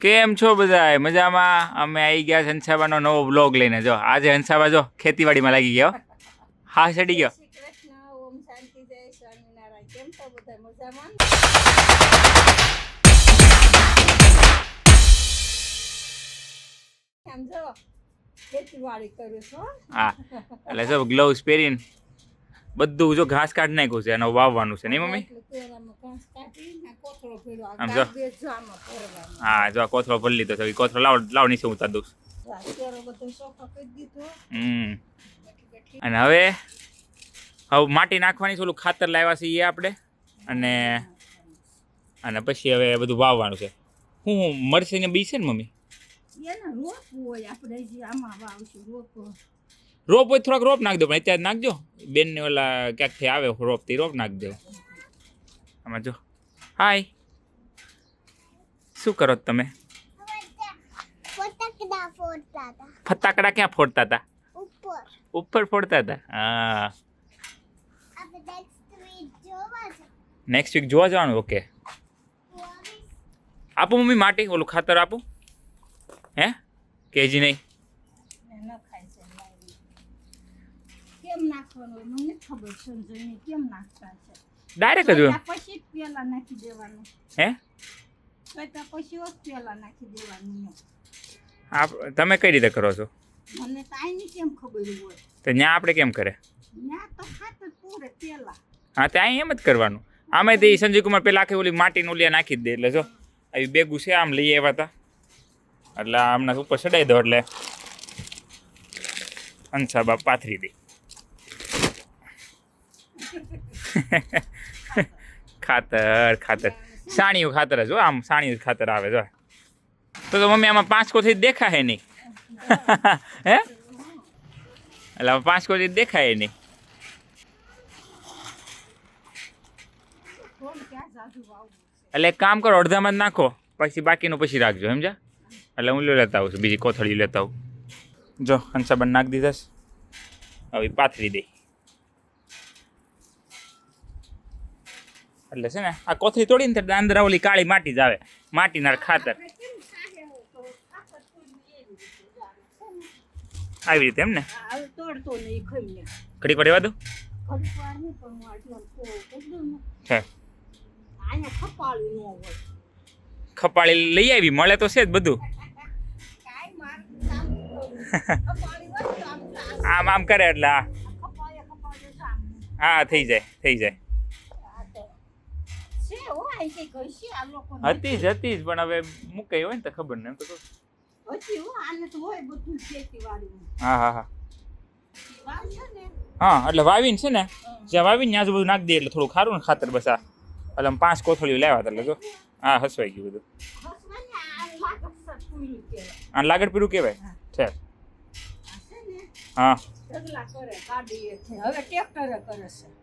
કેમ છો બધા મજામાં? અમે આવી ગયા છે હંસાબાનો નવો બ્લોગ લઈને. જો આજે હંસાબા જો ખેતીવાડીમાં લાગી ગયા. હા ચડી ગયો. હા એટલે જો ગ્લવ્સ પહેરીને બધું જો ઘાસ કાઢી નાખ્યું છે અને વાવવાનું છે નહીં મમ્મી? આમ જો હા જો આ કોથળો ભરી લીધો છે. કોથળો લાવ નીચે ઉતાર દઉં. અને હવે માટી નાખવાની છે. ઓલું ખાતર લાવ્યા છે એ આપણે અને પછી હવે બધું વાવવાનું છે. હું મરસી ને બી છે ને મમ્મી? રોપ હોય થોડાક રોપ નાખ દો, પણ અત્યારે નાખજો. બેન ને ઓલા ક્યાંકથી આવે રોપ તે રોપ નાખ દો આમાં. જો હાય, શું કરો તમે? ફટાકડા ક્યાં ફોડતા હતા? ઉપર ફોડતા હતા. હા, નેક્સ્ટ વીક જોવા જવાનું. ઓકે, આપો મમ્મી માટી, ઓલું ખાતર આપું. હે કેજી નહીં? ડાયરેક્ટ જ હે? તમે કઈ રીતે કરો છો? તો ત્યાં આપણે કેમ કરે? હા, ત્યાં એમ જ કરવાનું. આમે તો સંજય કુમાર પેલા આખી ઓલી માટીની ઓલી નાખી જ દે. એટલે જો આવી બેગું છે, આમ લઈ આવ્યા હતા. એટલે હમણાં ઉપર ચડાવી દો એટલે હંસાબા પાથરી દે. ખાતર સાણીયું ખાતર જ. આમ સાણીયું ખાતર આવે. જો તો મમ્મી આમાં 5 કોથી દેખાય નહીં. હે એટલે 5 કોથી દેખાય નહીં. એટલે એક કામ કરો, અડધામાં જ નાખો, પછી બાકીનું પછી રાખજો, સમજા? એટલે હું લેતા આવું છું, બીજી કોથળી લેતા આવું. જો હંસાબન નાખી દીધા છે. હવે પાથરી દે. એટલે છે ને આ કોથળી તોડીને તો અંદર ઓલી કાળી માટી જ આવે. માટીના ખાતર આવી રીતે એમ ને? ઘડીક વાર રહેવા દો. ખપાળી લઈ આવી, મળે તો છે જ બધું. આમ આમ કરે એટલે હા થઈ જાય. હતી જ પણ હવે મૂકાઈ હોય ને તો ખબર ને. હા એટલે વાવીને છે ને, જ્યાં વાવીને ત્યાં બધું નાખી દે એટલે થોડું ખારું ને ખાતર. બસ આ એટલે 5 કોથળીઓ લાવ્યા હતા. એટલે જો હા હસવાઈ ગયું બધું. આ લાગડ પીરું કહેવાય છે. હા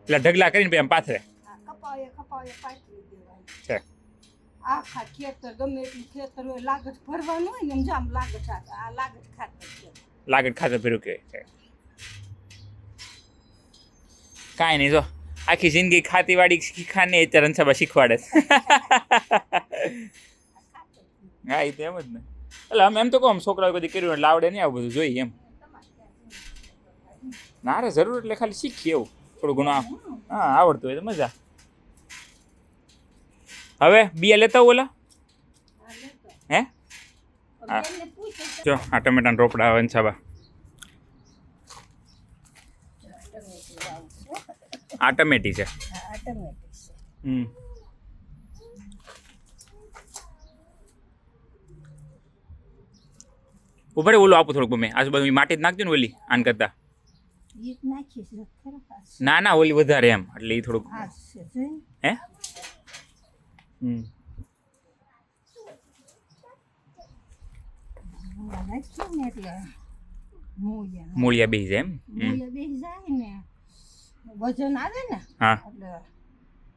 એટલે ઢગલા કરીને પછી આમ પાથરે છે. આખા ખેતર ગમે એટલું ખેતર હોય, લાગત ભરવાનું હોય ને એમ જામ લાગત ખાતર છે. લાગડ ખાતર પીરું કહેવાય છે. કાંઈ નહીં, જો આખી જિંદગી ખાતીવાડી શીખા નહીં, અત્યારે હંસાબા શીખવાડે. હા એ તો એમ જ ને. એટલે અમે એમ તો કહું છોકરાઓ બધી કર્યું એટલે આવડે નહીં, આવું બધું જોઈએ એમ. ના રે જરૂર, એટલે ખાલી શીખીએ એવું થોડું ઘણું. હા આવડતું હોય તો મજા. હવે બિયા લેતા ઓલા હે? હા જો આ ટમેટાના રોપડા હંસાબા. આ ટમેટી છે. ઉભરે ઓલું આપું થોડુંક મમ્મી. આજુબાજુ માટી જ નાખજો ને ઓલી આન કરતા. ના ઓલી વધારે એમ, એટલે એ થોડુંક હે. મૂળિયા બેસી જાય એમ. વજન આવે ને એટલે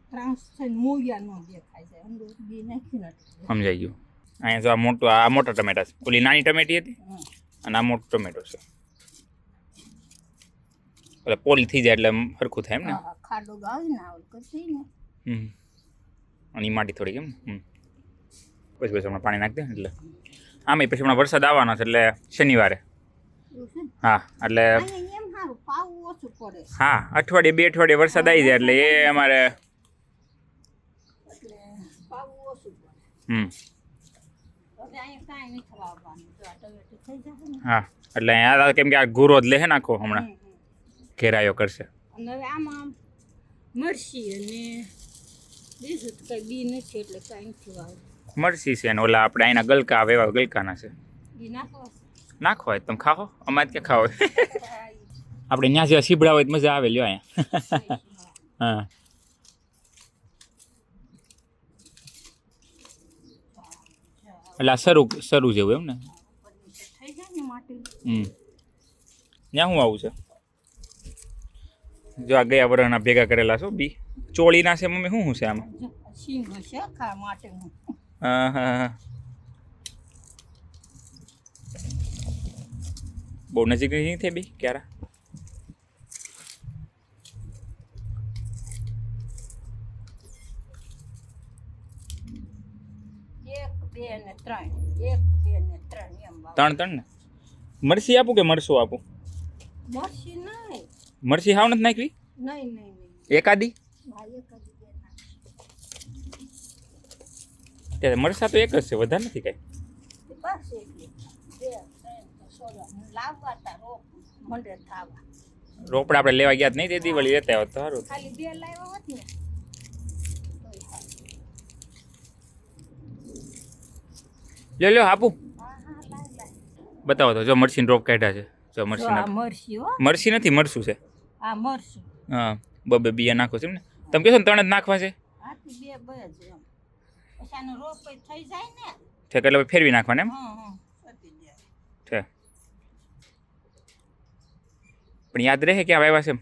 ત્રાંસ થઈને મૂળિયા ન દેખાય જાય. અંદર બી નાખીને સમજાઈ ગયું. અહીંયા જો આ મોટા ટમેટા છે. ઓલી નાની ટમેટી હતી અને આ મોટો ટમેટો છે. એટલે પોલી થઈ જાય એટલે સરખું થાય એમ ને? ખાડો ગાવી ને આવડ કરતી ને. અને માટી થોડીક એમ. બસ હમણાં પાણી નાખી દે ને એટલે આમે પછી હમણાં વરસાદ આવવાનો છે એટલે શનિવારે એવું છે ને? હા એટલે અહીંયા એમ સારું પાવું ઓછું પડે છે. હા અઠવાડિયે 2 અઠવાડિયે વરસાદ આવી જાય એટલે એ અમારે એટલે પાવું ઓછું પડે. હમ હવે અહીંયા કાંઈ નથી વાવવાનું. જો આ ટમેટું થઈ જશે ને. હા એટલે અહીંયા કેમ કે આ ગુરો જ લે છે નાખો હમણાં હમ. ઘેરાયો કરશે અને હવે આમાં મરસી અને બીજું તો કંઈ બી નથી એટલે કાંઈ નથી વાવવું. મરસી છે ને ઓલા આપણે અહીંના ગલકા આવે એવા ગલકાના છે બી નાખવા છે. નાખો હોય તમે ખાઓ અમારે ક્યાં ખાઓ આપણે ત્યાં જેવા સીબડા હોય તો મજા આવે લ્યો અહીંયા હા એટલે આ શરૂ જેવું એમ ને થઈ જાય ને માટી. ત્યાં શું આવું છે જો આ ગયા વર્ષના ભેગા કરેલા છો બી ચોળીના છે મમ્મી શું છે આમાં જો આ સિંગ હશે ખા માટેનું. હા હા બહુ નજીક નહીં થઈ બી ક્યારે એક બે ને ત્રણ એક બે ને ત્રણ એમ વાવ. ત્રણ ને મરસી આપું કે મરસું આપું મરસી નહીં મરસી હાવ નથી નાખવી નહીં નહીં નહીં. એકાદી હા એક જ બે નાખી. ત્યારે મરસા તો એક જ છે વધારે નથી કાંઈ બસ એટલી બે ત્રણ તો સોળા લાવવા તા રોપ મંડે થાવા. રોપડા આપણે લેવા ગયા જ નહીં તે દિવાળી લેતા હોત તો સારું ખાલી બે લાવ્યા હોત ને તોય સારું. લ્યો આપું હા હા લાવ લાવ. બતાવો તો જો મરસીને રોપ કાઢ્યા છે જો જો મરસી આ મરસી હો. મરસી નથી મરસું છે આ મરસું. હા બબે બિયા નાખો છે એમ ને તમે કહેશો ને 3 જ નાખવા છે આથી બે જ એમ. પછી આનો રોપ થઈ જાય ને. ઠેક એટલે પછી ફેરવી નાખવાને એમ હા પતી જાય. ઠેક પણ યાદ રહે કે આ વાવ્યા છે એમ?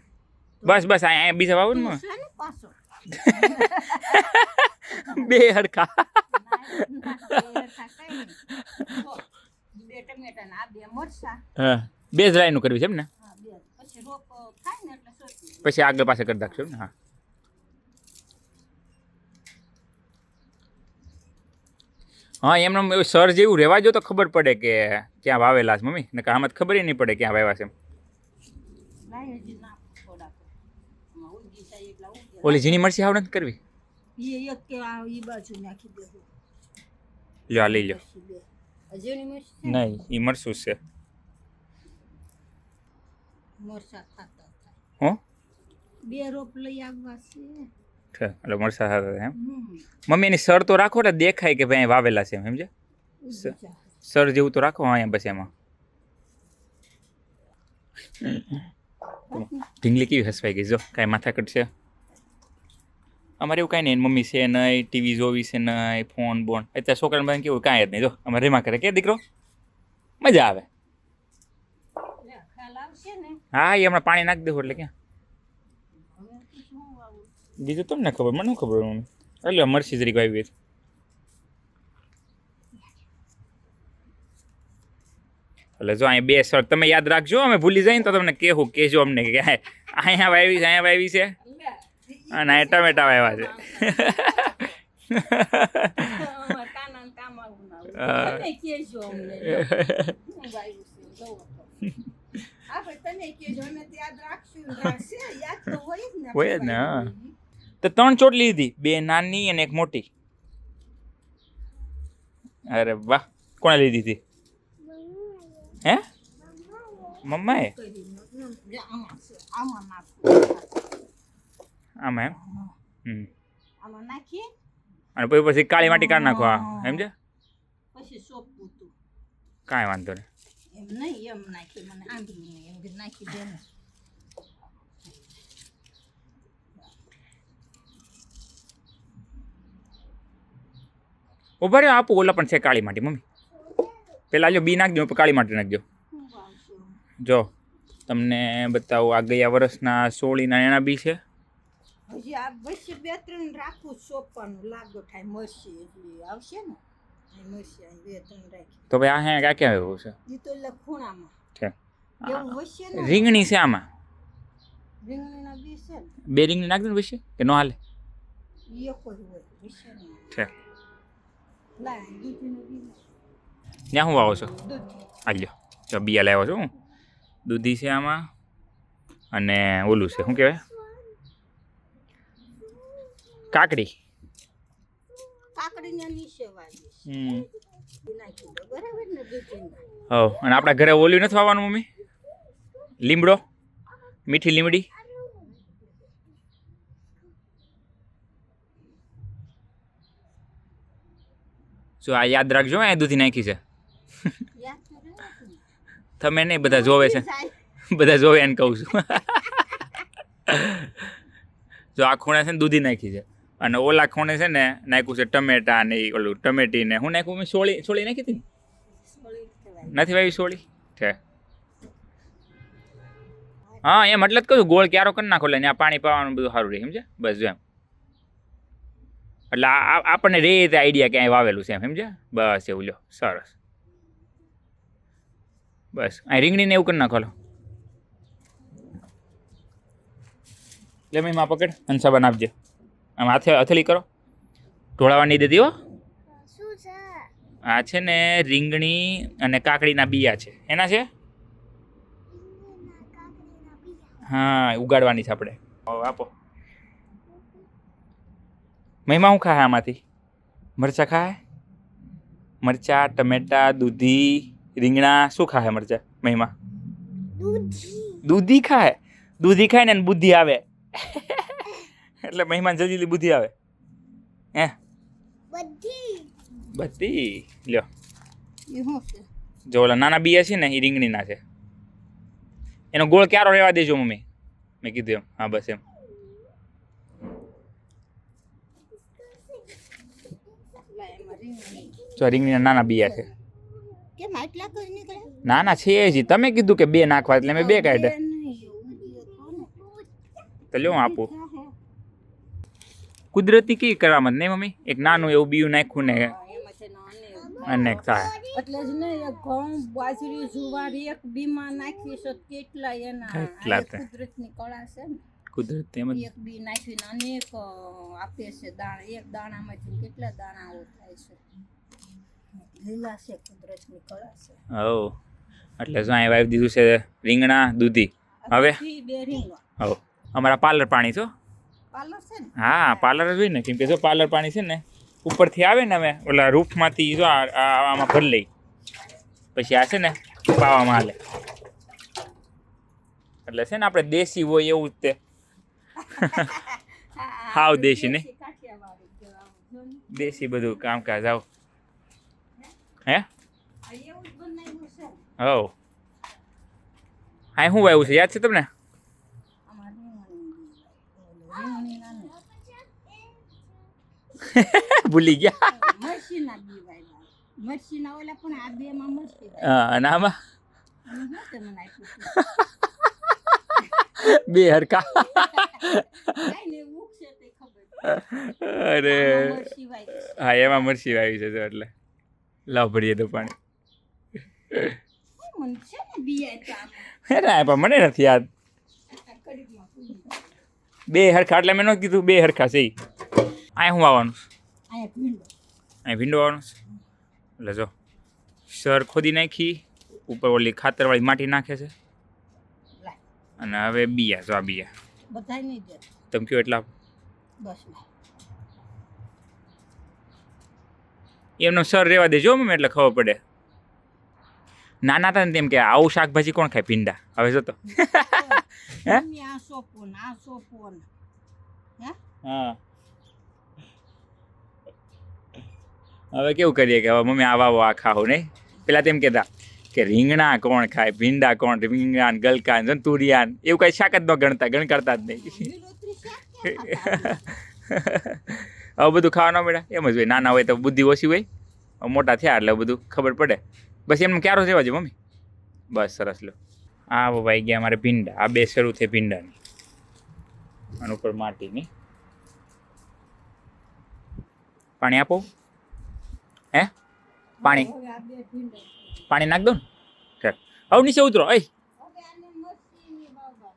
બસ બસ અહીંયા બીજા વાવું ને તું છે ને પાછો. બે હરખા બે ટમેટા ને આ બે મરસા. હા બે જ લાઈનનું કરવી છે એમ ને હા બે પછી રોપ થાય ને એટલે સોચી. પછી આગળ પાસે કરી નાખશો એમ ને હા હા એમને સર જેવું રહેવા જો તો ખબર પડે કે ક્યાં વાવેલા છે મમ્મી ને આમાં ખબર નહીં પડે ક્યાં વાવ્યા છે એમ લાય હજી નાખ થોડાક. આમાં ઉગી જાય એટલા ઉગે. ઓલી ઝીણી મરસી હાવ નથી કરવી એ એક કે આ ઈ બાજુ નાખી દેવું. લ્યો આ લઈ લ્યો મરચી બે. હજુની મરચી છે ને? નહીં એ મરસું જ છે મરચા ખાતા થાય. હો બે રોપ લઈ આવવા છે. એટલે મરસા સાથે એમ હમ. મમ્મી એની સર તો રાખો ને દેખાય કે ભાઈ અહીં વાવેલા છે એમ સમજે ઉગી જાય. સર જેવું તો રાખો અહીંયા બસ એમાં ઢીંગલી કેવી હસવાઈ ગઈ જો કાંઈ માથાકટ છે અમારે એવું કાંઈ નહીં મમ્મી છે નહીં ટીવી જોવી છે નહીં ફોન બોન અત્યારે છોકરાને બધા કેવું કાંઈ જ નહીં જો અમારે રેમા કરે કે દીકરો મજા આવે લે, ખ્યાલ આવશે ને. હા એ હમણાં પાણી નાખી દેવું એટલે ક્યાં હવે તો શું વાવું? બીજું તમને ખબર મને શું ખબર મમ્મી એટલે મરસી જરીક આવી એટલે જો અહીંયા બે સર તમે યાદ રાખજો અમે ભૂલી જાય ને તો તમને કહેવું કહેજો અમને કે અહીંયા વાવી છે અહીંયા વાવી છે લે, અને અહીંયા ટમેટા વાવ્યા છે અમારે કાનાને કામ આવું ના આવું. તમે કહેજો અમને. હું વાવ્યું છે, જોવો તો. આપણે તમે કહેજો, અમે તો યાદ રાખશું ને રાખશે. યાદ તો હોય જ ને. હોય જ ને, હા. તો 3 ચોટલી લીધી 2 નાની અને 1 મોટી અરે વાહ કોણે લીધી હતી હે મમ્માએ આમાં છે, આમાં નાખો. આમાં એમ આમાં નાખીએ અને પછી કાળી માટી કાઢી નાખો હા સમજે પછી સોંપવું તું. કાંઈ વાંધો નહીં એમ નહીં એમ નાખી મને આંધળું નહીં એમ કે નાખી દે ને. ઉભા રહ્યો આપું ઓલા પણ છે કાળી માટી મમ્મી પેલા જો બી નાખજો કાળી માટી નાખજો શું વાવશું? જો તમને બતાવું આ ગયા વર્ષના સોળીના એના બી છે હજી આ વચ્ચે 2-3 રાખવું સોંપવાનું લાગો થાય મરસી હજી આવશે ને અહીં મરસી અહીં 2-3 રાખી તો ભાઈ આ હે ક્યાં એવું છે એ તો એટલે ખૂણામાં છે એવું હશે ને. રીંગણી છે આમાં રીંગણીના બી છે ને 2 રીંગણી નાખી દો પછી કે નો હાલે એ કોઈ હોય હશે ને. છે લાય દૂધીનો બી ત્યાં હું વાવો છો દૂધી આ લ્યો જો બિયા લાવ્યો છું હું દૂધી છે આમાં અને ઓલું છે શું કહેવાય કાકડી કાકડીને નીચે વાવી હમ નાખી દો બરાબર ને દૂધીના હવ અને આપણા ઘરે ઓલું નથી વાવવાનું મમ્મી લીમડો મીઠી લીમડી જો આ યાદ રાખજો આ દૂધી નાખી છે યાદ તો રહે ને. તમે નહીં બધા જોવે છે જાય. બધા જોવે એને કહું છું જો આ ખૂણે છે ને દૂધી નાખી છે અને ઓલા ખૂણે છે ને નાખ્યું છે ટમેટા ને ઈ ઓલું ટમેટી ને હું નાખ્યું મેં સોળી સોળી નાખી હતી ને? સોળી કહેવાય. નથી વાવી સોળી છે હા એમ એટલે જ કહું છું, ગોળ ક્યારો કરી નાખો એટલે ત્યાં પાણી પાવાનું બધું સારું રહે સમજે બસ જો એમ એટલે આપણને રે તે આઈડિયા ક્યાંય વાવેલું છે એમ સમજે બસ એવું લ્યો સરસ બસ અહીં રીંગણીને એવું કરી નાખો લો લે મેં માં પકડ હંસા બનાવજે આમ હાથે હથેળી કરો ઢોળાવા નહીં દેતી હો આ છે ને રીંગણી અને કાકડીના બિયા છે એના છે હા ઉગાડવાની છે આપણે હવે આપો મહિમા શું ખાય આમાંથી મરચા ખાય મરચા ટમેટા દૂધી રીંગણા શું ખાય મરચા મહિમા દૂધી ખાય દૂધી ખાય ને એને બુદ્ધિ આવે એટલે મહેમાન જલ્દી બુદ્ધિ આવે હે બધી લ્યો એ શું છે જો ઓલા નાના બિયા છે ને એ રીંગણીના છે એનો ગોળ ક્યારો રહેવા દેજો મમ્મી મેં કીધું એમ હા બસ એમ લાય એમાં રીંગણી જો રીંગણીના નાના બિયા છે કેમ આટલા કરી નીકળે નાના છે જ તમે કીધું કે બે નાખવા એટલે મેં બે કાઢ્યા તો લ્યો હું આપું કુદરતી કી કરામત નહીં મમ્મી એક નાનું એવું બીયું નાખ્યું ને એમાં છે ને અનેક થાય એટલે જ ને એક ઘઉં બાજરી જુવાર એક બીમાં નાખી છે કેટલા એના કેટલા આ તે. કુદરતની કળા છે ને કુદરત એમ જ એક બી નાખીને અનેક આપે છે દાણા એક દાણામાંથી કેટલા દાણાઓ થાય છે લીલા છે કુદરતની કળા છે હવ એટલે જો અહીં વાવી દીધું છે રીંગણા દૂધી હવે બધી બે રીંગણા હવ અમારા પાર્લર પાણી છો પાર્લર છે ને હા પાર્લર જ હોય ને કેમ કે જો પાર્લર પાણી છે ને ઉપરથી આવે ને અમે ઓલા રૂફમાંથી જો આમાં ભરી લઈ પછી આ છે ને પાવામાં હાલે એટલે છે ને આપણે દેશી હોય એવું જ તે હાવ દેશી ને કાઠિયાવાડી કહેવાય. જો ને, દેશી બધું કામકાજ આવ હે આ એવું જ બનાવ્યું છે ને. હવ હા શું વાવ્યું છે યાદ છે તમને આમાં રીંગણી નાની. ભૂલી ગયા મરચીના બી વાવ્યા મરચીના ઓલા પણ આ બે માં મરચી હા અને આમાં અને હું તમને આપ્યું બે હરકા કાંઈ ને ઉગશે તે ખબર અરે આમાં મરચી વાવી છે. હા એમાં મરચી વાવી છે જો એટલે લાવ ભરીએ તો પાણી મને છે ને બિયા તો આમાં હે ના પણ મને નથી યાદ આ કડીમાં પૂરી. બે હરખા એટલે મેં ન કીધું બે હરખા છે ઈ. અહીં શું આવવાનું અહીંયા ભીંડો અહીં ભીંડો આવવાનું છે એટલે જો સર ખોદી નાખી ઉપર ઓલી ખાતરવાળી માટી નાખે છે લાય અને હવે બિયા જો આ બિયા બધાય નહીં દે તમે કયો એટલા બસ લાય એમનો સર રહેવા દેજો મમ્મી એટલે ખબર પડે નાના હતા ને તેમ કે આવું શાકભાજી કોણ ખાય ભીંડા હવે જો તો હે? મમ્મી આ સોપોન હે હા હવે કેવું કરીએ કે હવે મમ્મી આ વાવો આ ખાઓ નહીં પેલા તેમ કહેતા કે રીંગણા કોણ ખાય ભીંડા કોણ રીંગણા ને ગલકા ને તુરિયા ને એવું કાંઈ શાક જ ન ગણતા ગણકારતા જ નહીં લીલોતરી શાક ક્યાં ખાતા હવે બધું ખાવા ન મળે એમ જ હોય નાના હોય તો બુદ્ધિ ઓછી હોય હવે મોટા થયા એટલે બધું ખબર પડે બસ એમને ક્યારો રહેવા છે મમ્મી બસ સરસ લો આ ભાઈ ગયા અમારે ભીંડા આ બે શરૂ થઈ ભીંડાની અને ઉપર માટીની પાણી આપો હે પાણી હવે આ બે ભીંડા પાણી નાખ દો ને ચાલ હવે નીચે ઉતરો અય હવે આને મરચીની બાબા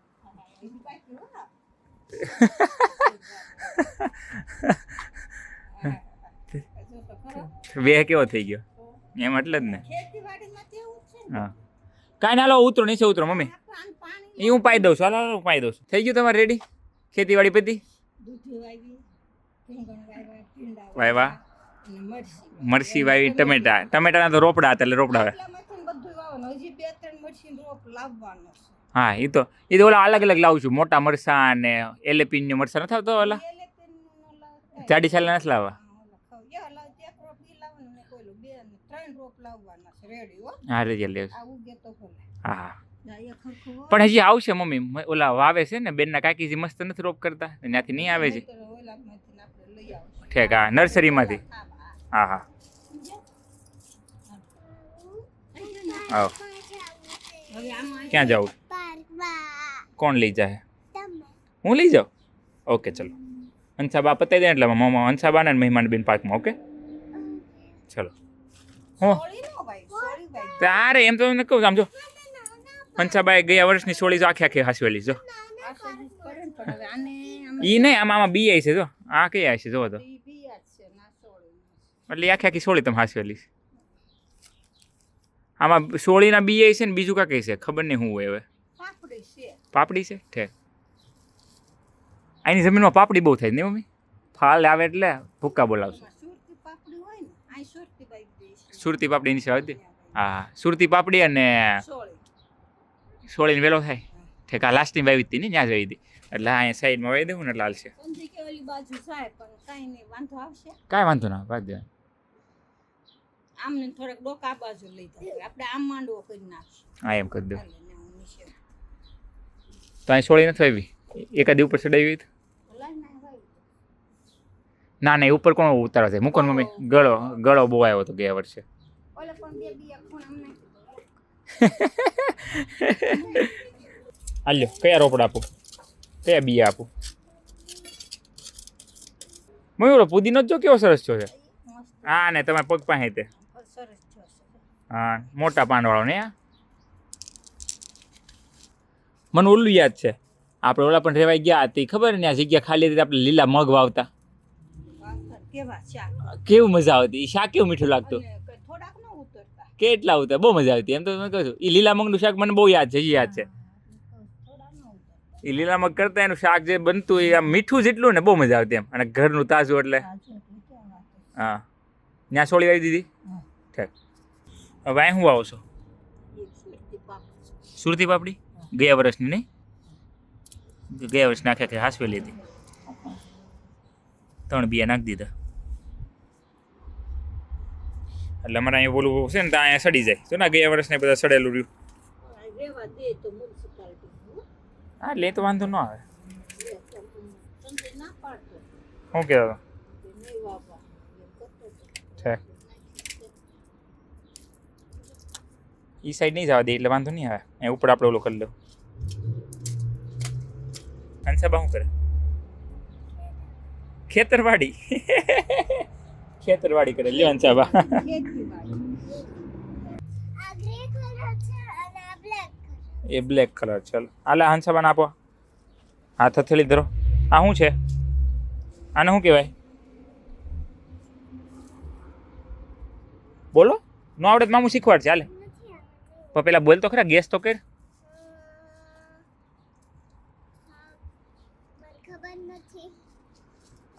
એ બાકી હો ના જો તો વેહ કેવો થઈ ગયો એમ એટલે જ ને. ખેતીવાડીમાં તો એવું જ છે ને. હા કાંઈ ના હાલો ઉતરો નીચે ઉતરો મમ્મી. આને પાણી એ હું પાઈ દઉં છું હાલો હાલો હું પાઈ દઉં છું. થઈ ગયું તમારે રેડી ખેતીવાડી પતી? દૂધી વાવી, રીંગણ વાવ્યા, ભીંડા વાવ્યા. અને મરચી. મરસી વાવી, ટમેટાના તો રોપડા હતા એટલે રોપડા આવે. એટલામાંથી બધું વાવવાનું. હજી 2-3 મરચીનો રોપ લાવવાનો છે. હા એ તો ઓલા અલગ અલગ લાવું છું મોટા મરસા અને એલેપીન મરસા નથી આવતો ઓલા એલેપીનનો લાવતા. જાડી છાલના નથી લાવવા. એક રોપ ઈ લાવવાનું ને કોઈલું 2-3 રોપ લાવવાના છે રેડી હો. હા રેડી લે. આ ઉગે તો ભલે. હા ના એ ખરખું હોય. પણ હજી આવશે મમ્મી ઓલા વાવે છે ને બેનના કાકીજી મસ્ત નથી રોપ કરતા ત્યાંથી નહીં આવે છે. નહીંતર ઓલામાંથી ને આપણે લઈ આવશું. ઠેક હા નર્સરીમાંથી. હા, હા. હા હા આવો. હવે આમાં ક્યાં જાવું? કોણ લઈ જાય? હું લઈ જાઉં? ઓકે ચલો. હંસાબા પતાવી દે એટલે મમ્મા હંસાબા ને મહેમાન બેન પાર્કમાં ઓકે ચલો. હું સોળી નો ભાઈ, સોળી ભાઈ. તારે એમ તો તમને કહું આમ જો હંસાબાએ ગયા વર્ષની સોળી જો આખી હાસવેલી જો. આ સોળી કરે ને પણ હવે આને આમાં ઈ નહીં આમાં બી આવી છે જો આ કઈ આવી છે જો તો ઈ બિયા જ છે ના સોળી. એટલે ઈ આખી સોળી તમે હાસવેલી છે. આમાં સોળીના બી આવી છે ને બીજું કાંઈ છે ખબર નહીં શું હોય હવે. પાપડી છે. પાપડી છે ઠેક. આની જમીનમાં પાપડી બહુ થાય ને મમ્મી ફાલ આવે એટલે ભૂક્કા બોલાવશે. એમાં સુરતી પાપડી હોય ને આ સુરતી બાઈ દે છે. સુરતી પાપડી નીચે આવતી હા સુરતી પાપડી અને સોળી. સોળીને વેલો થાય ઠેક આ લાસ્ટની વાવી હતી ને ત્યાં જ વાવી હતી એટલે અહીંયા સાઈડમાં વાવી દેવું ને એટલે હાલશે. સમજી કે ઓલી બાજુ જાય પણ કાંઈ નહીં વાંધો આવશે. કાંઈ વાંધો ના વાંધ દે. આમને થોડાક ડોકા આ બાજુ લઈ જાય આપણે આમ માંડવો કરી નાખશું. હા એમ કરી દઉં. હાલે ને હું નીચે. તો અહીં સોળી નથી વાવી એકાદી ઉપર ચડાવી તો લાઈ ના ભાઈ. ના ના એ ઉપર કોણ ઉતારો છે મૂકો ને મમ્મી ગળો બહુ આવ્યો હતો ગયા વર્ષે. ઓલે પણ બે બિયા ખૂણ આમ નાખી દો. હાલ્યો કયા રોપડા આપું કયા બિયા આપું? મયુરો પુદીનો જો કેવો સરસ છો છે. મસ્ત હા ને તમારે પગ પાસે તે સરસ છે. હા મોટા પાંદવાળો ને આ મને ઓલું યાદ છે આપણે ઓલા પણ રેવાઈ ગયા હતી ખબર ને આ જગ્યા ખાલી હતી આપણે લીલા મગ વાવતા કેવા શાક કેવું મજા આવતી. એ શાક કેવું મીઠું લાગતું. અને થોડાક ન ઉતરતા. કેટલા આવતા બહુ મજા આવતી એમ તો તમે કહું છું. એ લીલા મગનું શાક મને બહુ યાદ છે હજી યાદ છે. થોડા ન ઉતરતા. એ લીલા મગ કરતા એનું શાક જે બનતું એ આમ મીઠું જેટલું ને બહુ મજા આવતી એમ અને ઘરનું તાજું એટલે સાચું એટલે ક્યાં વાત છે. હા ત્યાં સોળી આવી દીધી હા. ઠીક. હવે અહીં હું આવો છો એક સુરતી પાપડી. સુરતી પાપડી ગયા વર્ષની નહીં ગયા વર્ષ નાખ્યા કે હાસવેલી હતી 3 બિયા નાખી દીધા એટલે અમારે અહીંયા બોલું છે ને તો અહીંયા સડી જાય તો ના ગયા વર્ષને બધા સડેલું રહ્યું. રેવા દે તો મ્યુનિસિપાલિટી. હા એટલે એ તો વાંધો ન આવે. તમને ના પાડતો શું કહેતો કે નહીં વાવવા એમ કરતો હતો. છે એ સાઈડ નહીં જવા દે એટલે વાંધો નહીં આવે અહીંયા ઉપર આપણે ઓલું કરી લઉં. અંસાબા શું કરે? ખેતરવાડી ખેતરવાડી કરે લ્યો અંસાબા. ખેતીવાડી. એ બ્લેક કલર ચાલો આલે હંસાબાને આપો હાથ હથેળી ધરો. આ શું છે આને શું કહેવાય બોલો? ન આવડે તો મામું શીખવાડ ચાલે પણ પેલા બોલ તો ખરા ગેસ તો કર.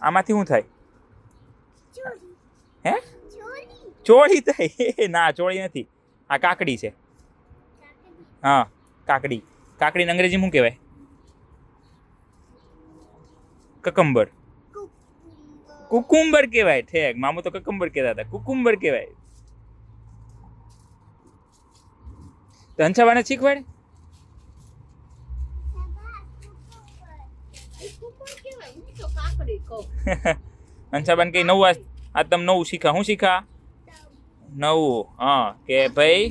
આમાંથી શું થાય? હે ચોળી થાય? ના ચોળી નથી આ કાકડી છે. હા કાકડી. કાકડીને અંગ્રેજીમાં શું કહેવાય? કકમ્બર. કુકુંબર કહેવાય. ઠેક મામુ તો કકમ્બર કહેતા હતા કુકુંબર કહેવાય. તો હંસાબાને શીખવાડે. હંસાબાને કઈ નવું આ તમે નવું શીખા. શું શીખા? નવું હા કે ભાઈ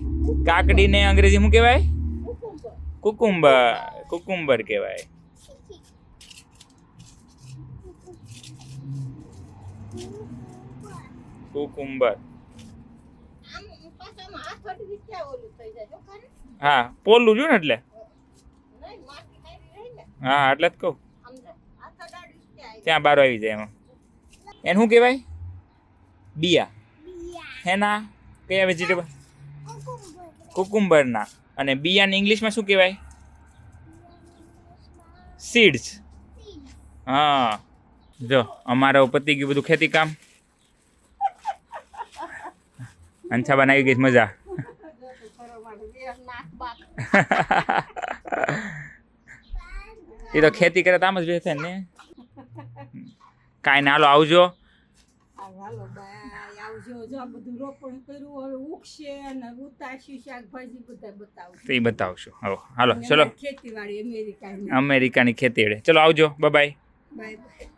કાકડીને અંગ્રેજી શું કહેવાય? કુકુંબર. કુકુંબર કહેવાય. કુકુંબર. હા પોલું જો ને એટલે હા એટલે જ કહું ત્યાં બાર આવી જાય એમાં. એને શું કહેવાય? બિયા. હેના કયા વેજીટેબલ? કુકુંબરના. અને બિયાને ઇંગ્લિશમાં શું કહેવાય? સીડ્સ. હા જો અમારો પતિ ગયું બધું ખેતી કામ. અંછાબાન આવી ગઈ છે મજા. એ તો ખેતી કરે તો આમ જ બેસે ને. કાંઈ ના, હાલો આવજો. હાલો બાય, આવજો. જો આ બધું રોપણ કર્યું, હવે ઉગશે અને ઉતારશું શાકભાજી બધા બતાવશું. તો એ બતાવશું. હવે હાલો ચલો, ખેતીવાડી અમેરિકાની. અમેરિકાની ખેતી. ચલો આવજો, બાય. Bye bye.